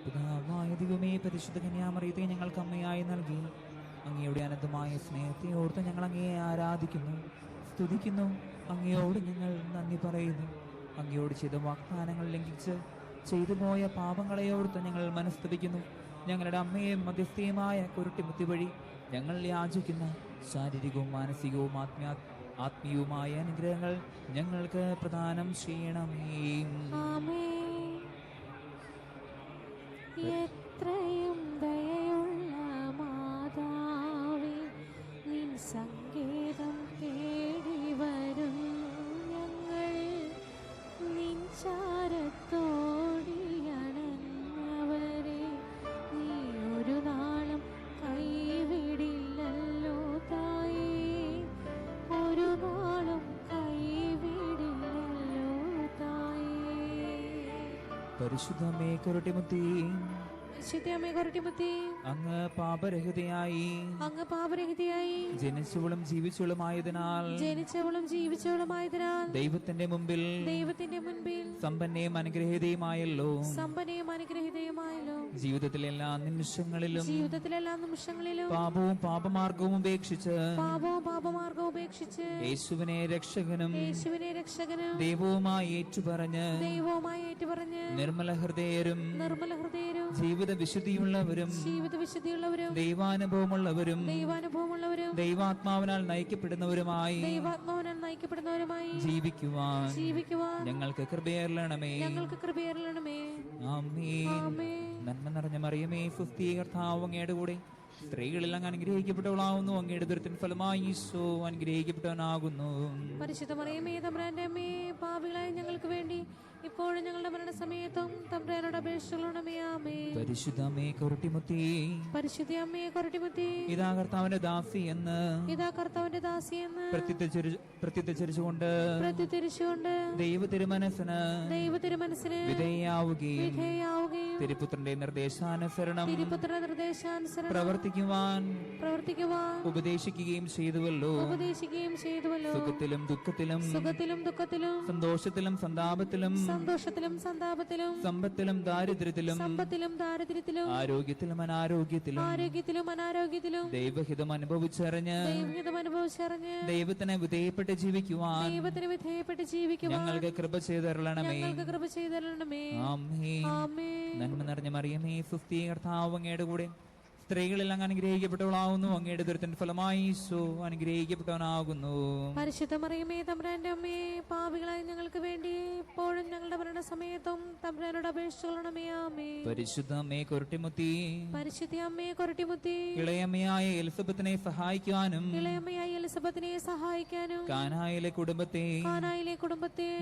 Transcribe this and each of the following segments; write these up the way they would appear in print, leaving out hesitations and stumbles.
പിതാവായ ദൈവമേ, പരിശുദ്ധ കന്യാമറിയത്തെ ഞങ്ങൾക്ക് അമ്മയായി നൽകി അങ്ങയുടെ അനന്തമായ സ്നേഹത്തെ ഓർത്ത് ഞങ്ങൾ അങ്ങയെ ആരാധിക്കുന്നു, സ്തുതിക്കുന്നു. അങ്ങയോട് ഞങ്ങൾ നന്ദി പറയുന്നു. അങ്ങയോട് ചെയ്ത വാഗ്ദാനങ്ങൾ ലംഘിച്ച് ചെയ്തു പോയ പാപങ്ങളെ ഓർത്ത് ഞങ്ങൾ മനസ്തുതിക്കുന്നു. ഞങ്ങളുടെ അമ്മയെ മധ്യസ്ഥയുമായ കുരുട്ടിമുത്തി വഴി ഞങ്ങൾ യാചിക്കുന്ന ശാരീരികവും മാനസികവും ആത്മീയവുമായ അനുഗ്രഹങ്ങൾ ഞങ്ങൾക്ക് പ്രദാനം ചെയ്യണമേ. എത്രയും ദയയുള്ള മാതാവേ, നിൻ സങ്കേതം തേടി വരുന്നു ഞങ്ങൾ. നിൻ ചാരത്തോടിയണഞ്ഞവരെ നീ ഒരു നാളും കൈവിടില്ലല്ലോ തായേ, ഒരു നാളും കൈവിടില്ലല്ലോ തായേ. പരിശുദ്ധമേ കുരുട്ടിമുത്തി, അങ്ങ് പാപരഹിതയായി ജനിച്ചവളും ജീവിച്ചവളുമായതിനാൽ ദൈവത്തിന്റെ മുമ്പിൽ സമ്പന്നയും അനുഗ്രഹീതയുമായല്ലോ. ജീവിതത്തിലെ എല്ലാ നിമിഷങ്ങളിലും പാപവും പാപമാർഗവും ഉപേക്ഷിച്ച് യേശുവിനെ രക്ഷകനും ദൈവവുമായി ഏറ്റുപറഞ്ഞ് നിർമ്മല ഹൃദയരും ജീവിത വിശുദ്ധിയുള്ളവരും ദൈവാനുഭവമുള്ളവരും ദൈവാത്മാവിനാൽ നയിക്കപ്പെടുന്നവരുമായി ജീവിക്കുവാൻ ഞങ്ങൾക്ക് കൃപയരുളണമേ. ആമേൻ. നന്മ നിറഞ്ഞ മറിയമേ, സുസ്ഥീ, കർത്താവ് അങ്ങയുടെ കൂടെ സ്ത്രീകളിൽ അങ്ങ് അനുഗ്രഹിക്കപ്പെട്ടവളാവുന്നു. അങ്ങയുടെ ദുരിതത്തിൻ ഫലമായി ഈശോ അനുഗ്രഹിക്കപ്പെട്ടവനാകുന്നു. പരിശുദ്ധ മറിയമേ, തമ്പുരാന്റെ അമ്മേ, പാപികളായ ഞങ്ങൾക്ക് വേണ്ടി ഇപ്പോഴും ഞങ്ങളുടെ മരണസമയത്തും തമ്പുരാനോട് അപേക്ഷിച്ചുകൊള്ളണമേ. ആമേൻ. പരിശുദ്ധ അമ്മേ കുരുട്ടിമുത്തി, ഇതാ കർത്താവിന്റെ ദാസി എന്ന് പ്രത്യുദ്ധരിച്ചുകൊണ്ട് ദൈവ തിരുമനസ്സിന് വിധേയാവുകയും തിരുപുത്രന്റെ നിർദ്ദേശാനുസരണം പ്രവർത്തിക്കുവാൻ ഉപദേശിക്കുകയും ചെയ്തുവല്ലോ. സുഖത്തിലും ദുഃഖത്തിലും സന്തോഷത്തിലും സന്താപത്തിലും സമ്പത്തിലും ദാരിദ്ര്യത്തിലും ആരോഗ്യത്തിലും അനാരോഗ്യത്തിലും ദൈവഹിതം അനുഭവിച്ചറിഞ്ഞ് ദൈവത്തിന് വിധേയപ്പെട്ട് ജീവിക്കുവാൻ ഞങ്ങൾക്ക് കൃപ ചെയ്തരുളണമേ. ആമേൻ. നന്മ നിറഞ്ഞ മറിയമേ, സുസ്ഥീ, കർത്താവ് അങ്ങയുടെ കൂടെ സ്ത്രീകളിൽ അങ്ങ് അനുഗ്രഹിക്കപ്പെട്ടവളാവുന്നു. അങ്ങയുടെ ദുരിതത്തിന്റെ ഫലമായി ഈശോ അനുഗ്രഹിക്കപ്പെട്ടവനാകുന്നു. പരിശുദ്ധ മറിയമേ, തമ്പുരാന്റെ അമ്മേ, പാപികളായ ഞങ്ങൾക്ക് വേണ്ടി ഇപ്പോഴും ഞങ്ങളുടെ മരണസമയത്തും തമ്പുരാനോട് അപേക്ഷിച്ചുകൊള്ളണമേ. ആമേൻ. പരിശുദ്ധ അമ്മേ കുരുട്ടിമുത്തി, ഇളയമ്മയായ എലിസബത്തിനെ സഹായിക്കാനും കാനായിലെ കുടുംബത്തെ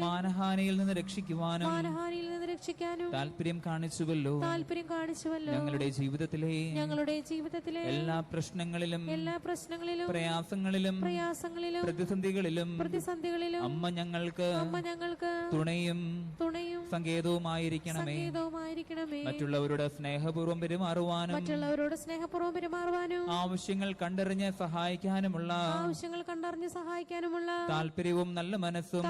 മാനഹാനിയിൽ നിന്ന് രക്ഷിക്കുവാനും താല്പര്യം കാണിച്ചുവല്ലോ. ഞങ്ങളുടെ ജീവിതത്തിലെ എല്ലാ പ്രശ്നങ്ങളിലും പ്രയാസങ്ങളിലും പ്രതിസന്ധികളിലും അമ്മ ഞങ്ങൾക്ക് തുണയും സങ്കേതവുമായിരിക്കണമേ. മറ്റുള്ളവരുടെ സ്നേഹപൂർവ്വം പെരുമാറുവാനും ആവശ്യങ്ങൾ കണ്ടറിഞ്ഞ് സഹായിക്കാനുമുള്ള താല്പര്യവും നല്ല മനസ്സും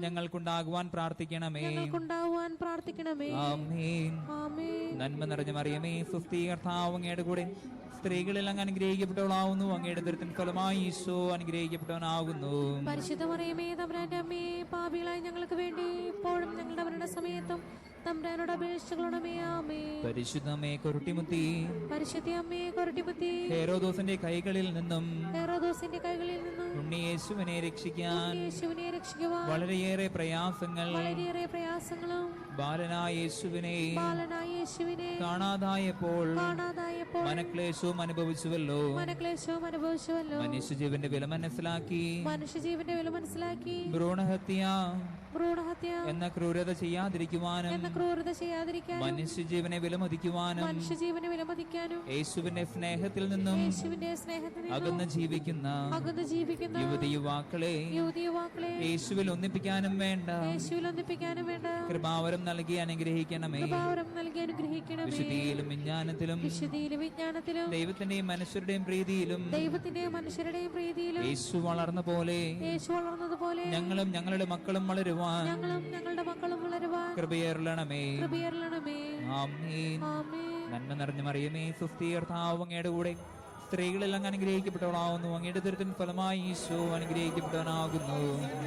ഞങ്ങൾക്കുണ്ടാകുവാൻ പ്രാർത്ഥിക്കണമേ. ആമേൻ. നന്മ നിറഞ്ഞ മറിയമേ, സുസ്ഥീ, കർത്താവ് അങ്ങയുടെ കൂടെ സ്ത്രീകളിൽ അങ്ങ് അനുഗ്രഹിക്കപ്പെട്ടവളാവുന്നു. അങ്ങയുടെ ദുരിതത്തിൻ ഫലമായി ഈശോ അനുഗ്രഹിക്കപ്പെട്ടവനാകുന്നു. പരിശുദ്ധ മറിയമേ, തമ്പുരാന്റെ അമ്മേ, പാപികളായ ഞങ്ങൾക്ക് വേണ്ടി ഇപ്പോഴും ഞങ്ങളുടെ മരണസമയത്തും തമ്പുരാനോട് അപേക്ഷിച്ചുകൊള്ളണമേ. ആമേൻ. പരിശുദ്ധ അമ്മേ കുരുട്ടിമുത്തി, ഹെരോദോസിന്റെ കൈകളിൽ നിന്നും ഉണ്ണിയേശുവിനെ രക്ഷിക്കാൻ വളരെയേറെ പ്രയാസങ്ങളും ബാലനായ യേശുവിനെ കാണാതായപ്പോൾ മനക്ലേശവും അനുഭവിച്ചുവല്ലോ. മനുഷ്യജീവന്റെ വില മനസ്സിലാക്കി ഭ്രൂണഹത്യ എന്ന ക്രൂരത ചെയ്യാതിരിക്കുവാനും മനുഷ്യജീവനെ വിലമതിക്കുവാനും യേശുവിന്റെ സ്നേഹത്തിൽ നിന്നും അകന്ന് ജീവിക്കുന്ന യുവതി യുവാക്കളെ യേശുവിൽ ഒന്നിപ്പിക്കാനും വേണ്ട കൃപാവരം നൽകി അനുഗ്രഹിക്കണമേ. വിശുദ്ധിയിലും വിജ്ഞാനത്തിലും വിജ്ഞാനത്തിലും ദൈവത്തിന്റെയും മനുഷ്യരുടെയും പ്രീതിയിലും ദൈവത്തിന്റെയും മനുഷ്യരുടെയും പ്രീതിയിലും യേശു വളർന്ന പോലെ യേശു വളർന്നതുപോലെ ഞങ്ങളും ഞങ്ങളുടെ മക്കളും വളരുവാൻ ഞങ്ങളും ഞങ്ങളുടെ മക്കളും വളരുവാൻ കൃപയേറണമേ. കൃപയേറണമേ. ആമേൻ. ആമേൻ. നന്മ നിറഞ്ഞ മറിയമേ, സ്വസ്തി, കർത്താവ് അങ്ങയുടെ കൂടെ സ്ത്രീകളിൽ അങ്ങ് അനുഗ്രഹിക്കപ്പെട്ടവളാവുന്നു. അങ്ങയുടെ ദുരിതത്തിൻ ഫലമായി ഈശോ അനുഗ്രഹിക്കപ്പെട്ടവനാകുന്നു.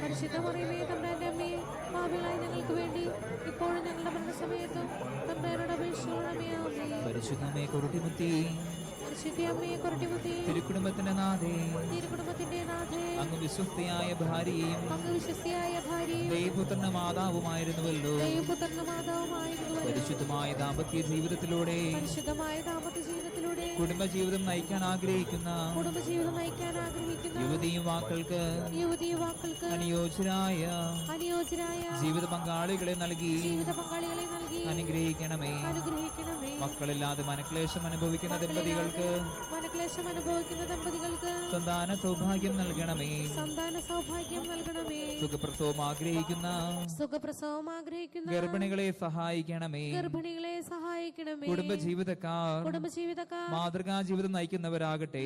പരിശുദ്ധ മറിയമേ, തമ്പുരാന്റെ അമ്മേ, പാപികളായ ഞങ്ങൾക്ക് വേണ്ടി ഇപ്പോഴും ഞങ്ങളുടെ മരണസമയത്തും തമ്പുരാനോട് അപേക്ഷിക്കണമേ. ആമേൻ. പരിശുദ്ധമേ, കുരുട്ടിമുത്തി പരിശുദ്ധ അമ്മയെ കൊരട്ടിമുത്തി തിരുക്കുടുംബത്തിന്റെ നാഥേ, തിരുകുടുംബത്തിന്റെ നാഥേ, അങ്ങ് വിശ്വസ്തയായ ഭാര്യയും അങ്ങ് വിശ്വസ്തയായ ഭാര്യയും ദൈവപുത്രന്റെ മാതാവുമായിരുന്നുവല്ലോ. ദൈവപുത്രന്റെ മാതാവുമായിരുന്നു. പരിശുദ്ധമായ ദാമ്പത്യ ജീവിതത്തിലൂടെ പരിശുദ്ധമായ ദാമ്പത്യ ജീവിതത്തിലൂടെ കുടുംബജീവിതം നയിക്കാൻ ആഗ്രഹിക്കുന്ന കുടുംബജീവിതം നയിക്കാൻ ആഗ്രഹിക്കുന്ന യുവതി യുവാക്കൾക്ക് യുവാക്കൾക്ക് അനുയോജ്യരായ ജീവിത പങ്കാളികളെ നൽകി അനുഗ്രഹിക്കണമേ. മക്കളില്ലാതെ മനക്ലേശം അനുഭവിക്കുന്ന ദമ്പതികൾക്ക് സന്താന സൗഭാഗ്യം നൽകണമേ. സുഖപ്രസവം ആഗ്രഹിക്കുന്ന ഗർഭിണികളെ സഹായിക്കണമേ. കുടുംബജീവിതക്കാർ മാതൃകാ ജീവിതം നയിക്കുന്നവരാകട്ടെ.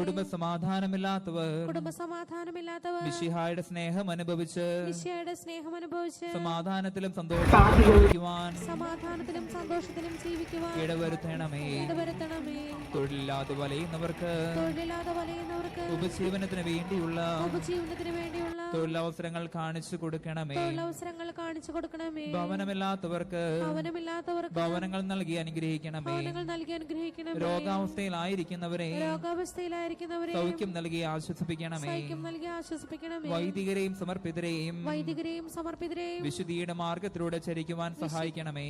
കുടുംബ സമാധാനമില്ലാത്തവർ മിശിഹായുടെ സ്നേഹം അനുഭവിച്ച് സമാധാനത്തിലും സന്തോഷത്തിലും ജീവിക്കുവാൻ ഇടവരുത്തണമേ. തൊഴിലില്ലാതെ വലയുന്നവർക്ക് ഉപജീവനത്തിന് വേണ്ടിയുള്ള തൊഴിലവസരങ്ങൾ കാണിച്ചു കൊടുക്കണമേ. ഭവനമില്ലാത്തവർക്ക് ഭവനങ്ങൾ നൽകി അനുഗ്രഹിക്കണമേ. രോഗാവസ്ഥയിലായിരിക്കുന്നവരെ സൗഖ്യം നൽകി ആശ്വസിപ്പിക്കണമേ. വൈദികരെയും സമർപ്പിതരെയും വിശുദ്ധിയുടെ മാർഗത്തിലൂടെ ചരിക്കുവാൻ സഹായിക്കണമേ.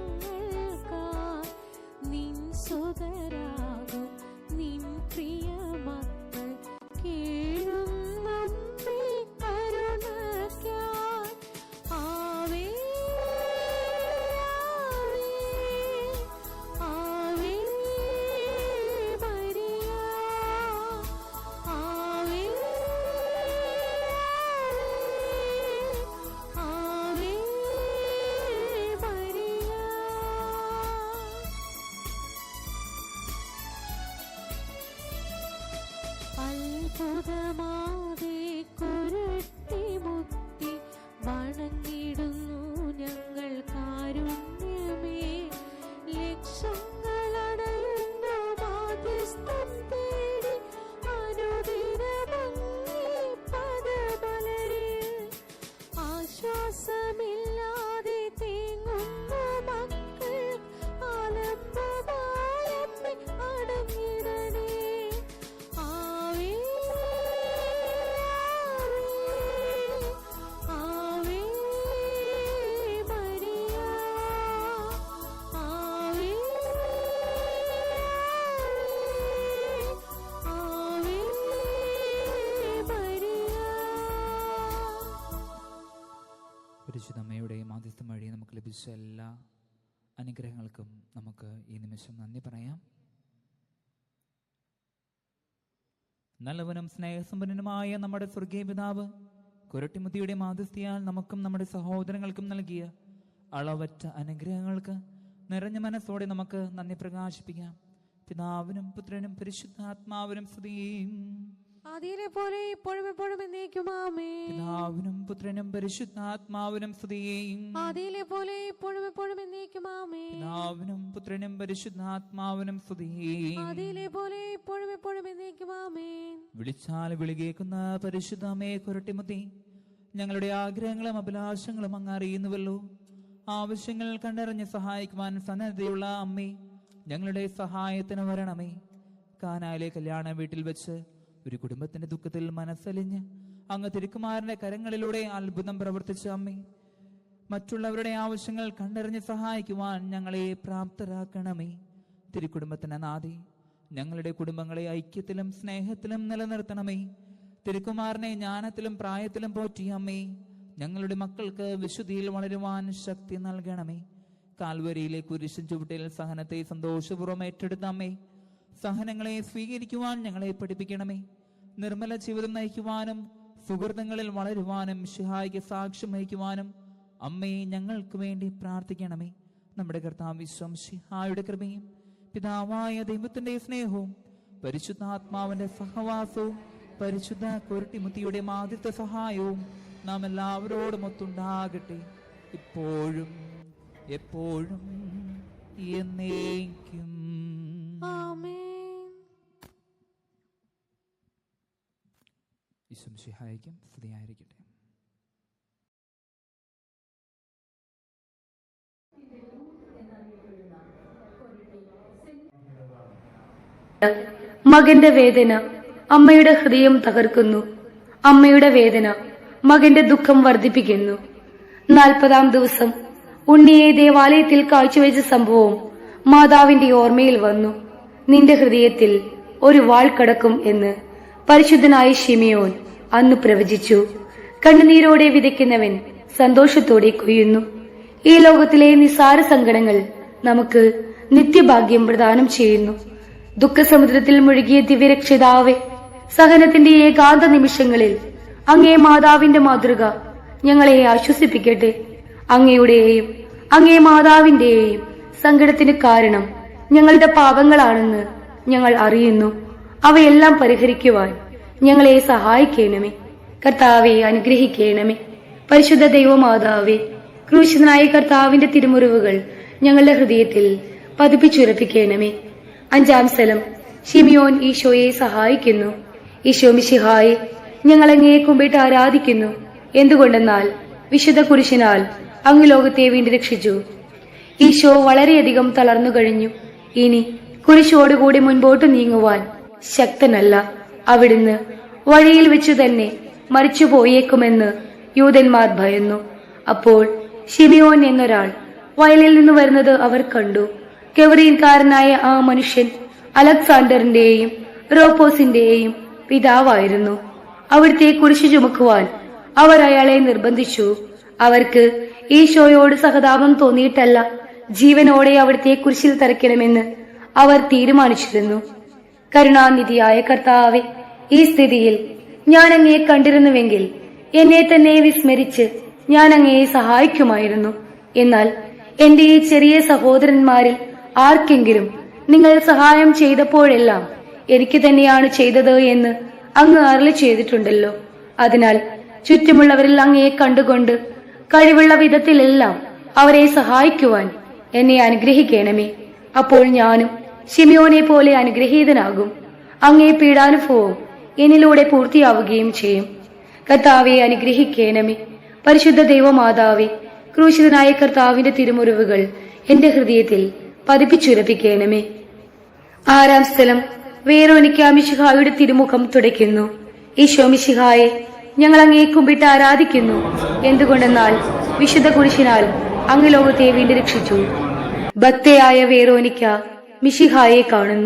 ഞങ്ങൾക്കായി നിൻ സുതരാകും നിൻ പ്രിയമക്കൾ കേഴും നമ്മെ കരുണയ്ക്കായി. ആവേ ആവേ മരിയ, ആവേ ആവേ മരിയ. അത്ഭുതമാതെ കുരട്ടി മുത്തി വണങ്ങിടുന്നു ഞങ്ങൾ കാരുണ്യമേ. ലക്ഷങ്ങളടയുന്നു മാധ്യസ്ഥം തേടി അനുദിനമങ്ങേ പദമലരിൽ. ആശ്വാസമില്ലാതെ തേങ്ങുന്നു മക്കൾ ആലംബമായമ്മേ അടങ്ങിടണേ. ആവേ ആവേ മരിയ, ആവേ ആവേ മരിയ. പരിശുദ്ധമ്മയുടെ മാധ്യസ്ഥം വഴി നമുക്ക് ലഭിച്ച എല്ലാ അനുഗ്രഹങ്ങൾക്കും നമുക്ക് ഈ നിമിഷം നന്ദി പറയാം. നല്ലവനും സ്നേഹസമ്പന്നനുമായ നമ്മുടെ സ്വർഗീയ പിതാവ് കുരട്ടിമുത്തിയുടെ മാധ്യസ്ഥയാൽ നമുക്കും നമ്മുടെ സഹോദരങ്ങൾക്കും നൽകിയ അളവറ്റ അനുഗ്രഹങ്ങൾക്ക് നിറഞ്ഞ മനസ്സോടെ നമുക്ക് നന്ദി പ്രകാശിപ്പിക്കാം. പിതാവിനും പുത്രനും പരിശുദ്ധാത്മാവിനും സ്തുതിയും. ആദിയിലെ പോലെ ഇപ്പോഴും എപ്പോഴും എന്നേക്കും ആമേൻ. പിതാവിനും പുത്രനും പരിശുദ്ധാത്മാവിനും സ്തുതിയും. ആദിയിലെ പോലെ ഇപ്പോഴും എപ്പോഴും എന്നേക്കും ആമേൻ. പിതാവിനും പുത്രനും പരിശുദ്ധാത്മാവിനും സ്തുതിയും. ആദിയിലെ പോലെ ഇപ്പോഴും എപ്പോഴും എന്നേക്കും ആമേൻ. വിളിച്ചാൽ വിളികേക്കുന്ന പരിശുദ്ധമേ കുരട്ടിമുത്തി, ഞങ്ങളുടെ ആഗ്രഹങ്ങളും അഭിലാഷങ്ങളും അങ്ങ് അറിയുന്നുവല്ലോ. ആവശ്യങ്ങൾ കണ്ടറിഞ്ഞ് സഹായിക്കുവാൻ സന്നദ്ധയുള്ള അമ്മേ, ഞങ്ങളുടെ സഹായത്തിന് വരണമേ. കാനായിലെ കല്യാണ വീട്ടിൽ വെച്ച് ഒരു കുടുംബത്തിന്റെ ദുഃഖത്തിൽ മനസ്സലിഞ്ഞ് അങ്ങ് തിരുക്കുമാരന്റെ കരങ്ങളിലൂടെ അത്ഭുതം പ്രവർത്തിച്ച അമ്മേ, മറ്റുള്ളവരുടെ ആവശ്യങ്ങൾ കണ്ടറിഞ്ഞ് സഹായിക്കുവാൻ ഞങ്ങളെ പ്രാപ്തരാക്കണമേ. തിരുക്കുടുംബത്തിന് നാഥേ, ഞങ്ങളുടെ കുടുംബങ്ങളെ ഐക്യത്തിലും സ്നേഹത്തിലും നിലനിർത്തണമേ. തിരുക്കുമാരനെ ജ്ഞാനത്തിലും പ്രായത്തിലും പോറ്റിയ അമ്മേ, ഞങ്ങളുടെ മക്കൾക്ക് വിശുദ്ധിയിൽ വളരുവാൻ ശക്തി നൽകണമേ. കാൽവരിയിലെ കുരിശിൻ ചുവട്ടിൽ സഹനത്തെ സന്തോഷപൂർവ്വം ഏറ്റെടുത്ത അമ്മേ, സഹനങ്ങളെ സ്വീകരിക്കുവാൻ ഞങ്ങളെ പഠിപ്പിക്കണമേ. നിർമ്മല ജീവിതം നയിക്കുവാനും സുഹൃത്തുക്കളിൽ വളരുവാനും മിശിഹായ്ക്ക് സാക്ഷ്യം വഹിക്കുവാനും അമ്മയെ ഞങ്ങൾക്ക് വേണ്ടി പ്രാർത്ഥിക്കണമേ. നമ്മുടെ കർത്താവ് മിശിഹായുടെ കൃപയും പിതാവായ ദൈവത്തിന്റെ സ്നേഹവും പരിശുദ്ധാത്മാവിന്റെ സഹവാസവും പരിശുദ്ധ കുരട്ടിമുത്തിയുടെ മാധ്യസ്ഥ സഹായവും നാം എല്ലാവരോടും ഒത്തുണ്ടാകട്ടെ, ഇപ്പോഴും എപ്പോഴും എന്നേക്കും. ആമേൻ. ഈശോമിശിഹായ്ക്കും സ്തുതിയായിരിക്കട്ടെ. മകന്റെ വേദന അമ്മയുടെ ഹൃദയം തകർക്കുന്നു. അമ്മയുടെ വേദന മകന്റെ ദുഃഖം വർദ്ധിപ്പിക്കുന്നു. 40-ാം ദിവസം ഉണ്ണിയെ ദേവാലയത്തിൽ കാഴ്ചവെച്ച സംഭവം മാതാവിന്റെ ഓർമ്മയിൽ വന്നു. നിന്റെ ഹൃദയത്തിൽ ഒരു വാൾ കടക്കും എന്ന് പരിശുദ്ധനായ ശിമിയോൻ അന്ന് പ്രവചിച്ചു. കണ്ണുനീരോടെ വിതയ്ക്കുന്നവൻ സന്തോഷത്തോടെ കൊയ്യുന്നു. ഈ ലോകത്തിലെ നിസ്സാര സങ്കടങ്ങൾ നമുക്ക് നിത്യഭാഗ്യം പ്രദാനം ചെയ്യുന്നു. ദുഃഖസമുദ്രത്തിൽ മുഴുകിയ ദിവ്യരക്ഷിതാവേ, സഹനത്തിന്റെ ഏകാന്ത നിമിഷങ്ങളിൽ അങ്ങേ മാതാവിന്റെ മാതൃക ഞങ്ങളെ ആശ്വസിപ്പിക്കട്ടെ. അങ്ങയുടെയും അങ്ങേ മാതാവിന്റെയും സങ്കടത്തിന് കാരണം ഞങ്ങളുടെ പാപങ്ങളാണെന്ന് ഞങ്ങൾ അറിയുന്നു. അവയെല്ലാം പരിഹരിക്കുവാൻ ഞങ്ങളെ സഹായിക്കണമേ. കർത്താവെ അനുഗ്രഹിക്കണമേ. പരിശുദ്ധ ദൈവമാതാവേ, ക്രൂശിതനായ കർത്താവിന്റെ തിരുമുറിവുകൾ ഞങ്ങളുടെ ഹൃദയത്തിൽ പതിപ്പിച്ചുറപ്പിക്കണമേ. 5-ാം സ്ഥലം ശിമിയോൻ ഈശോയെ സഹായിക്കുന്നു. ഈശോ മിശിഹായെ, ഞങ്ങൾ അങ്ങയെ കുമ്പിട്ട് ആരാധിക്കുന്നു. എന്തുകൊണ്ടെന്നാൽ വിശുദ്ധ കുരിശിനാൽ അങ്ങ് ലോകത്തെ വീണ്ടും രക്ഷിച്ചു. ഈശോ വളരെയധികം തളർന്നു കഴിഞ്ഞു. ഇനി കുരിശോടുകൂടി മുൻപോട്ട് നീങ്ങുവാൻ ശക്തനല്ല. അവിടുന്ന് വഴിയിൽ വെച്ചു തന്നെ മരിച്ചു പോയേക്കുമെന്ന് യൂതന്മാർ ഭയന്നു. അപ്പോൾ ഷിമിയോൻ എന്നൊരാൾ വയലിൽ നിന്ന് വരുന്നത് അവർ കണ്ടു. കെവറീൻകാരനായ ആ മനുഷ്യൻ അലക്സാണ്ടറിന്റെയും റോപ്പോസിന്റെയും പിതാവായിരുന്നു. അവിടുത്തെ കുരിശു ചുമക്കുവാൻ അവർ അയാളെ നിർബന്ധിച്ചു. അവർക്ക് ഈശോയോട് സഹതാപം തോന്നിയിട്ടല്ല, ജീവനോടെ അവിടുത്തെ കുരിശിൽ തറയ്ക്കണമെന്ന് അവർ തീരുമാനിച്ചിരുന്നു. കരുണാനിധിയായ കർത്താവെ, ഈ സ്ഥിതിയിൽ ഞാൻ അങ്ങയെ കണ്ടിരുന്നുവെങ്കിൽ എന്നെ തന്നെ വിസ്മരിച്ച് ഞാൻ അങ്ങയെ സഹായിക്കുമായിരുന്നു. എന്നാൽ എന്റെ ഈ ചെറിയ സഹോദരന്മാരിൽ ആർക്കെങ്കിലും നിങ്ങൾ സഹായം ചെയ്തപ്പോഴെല്ലാം എനിക്ക് തന്നെയാണ് ചെയ്തത് എന്ന് അങ്ങ് അരുളി ചെയ്തിട്ടുണ്ടല്ലോ. അതിനാൽ ചുറ്റുമുള്ളവരിൽ അങ്ങയെ കണ്ടുകൊണ്ട് കഴിവുള്ള വിധത്തിലെല്ലാം അവരെ സഹായിക്കുവാൻ എന്നെ അനുഗ്രഹിക്കണമേ. അപ്പോൾ ഞാനും ശിമിയോനെ പോലെ അനുഗ്രഹീതനാകും. അങ്ങേ പീഡാനുഭവം എന്നിലൂടെ പൂർത്തിയാവുകയും ചെയ്യും. കർത്താവെ അനുഗ്രഹിക്കണമേ. പരിശുദ്ധ ദൈവമാതാവേ, ക്രൂശിതനായ കർത്താവിന്റെ തിരുമുറിവുകൾ എന്റെ ഹൃദയത്തിൽ പതിപ്പിച്ചുരപ്പിക്കണമേ. 6-ാം സ്ഥലം വെറോനിക്ക മിശിഹായുടെ തിരുമുഖം തുടയ്ക്കുന്നു. ഈശോ മിശിഹായെ, ഞങ്ങൾ അങ്ങേ കുമ്പിട്ട് ആരാധിക്കുന്നു. എന്തുകൊണ്ടെന്നാൽ വിശുദ്ധ കുരിശിനാൽ അങ്ങ് ലോകത്തെ വീണ്ടും രക്ഷിച്ചു. ഭക്തയായ വെറോനിക്ക മിശിഹായെ കാണുന്നു.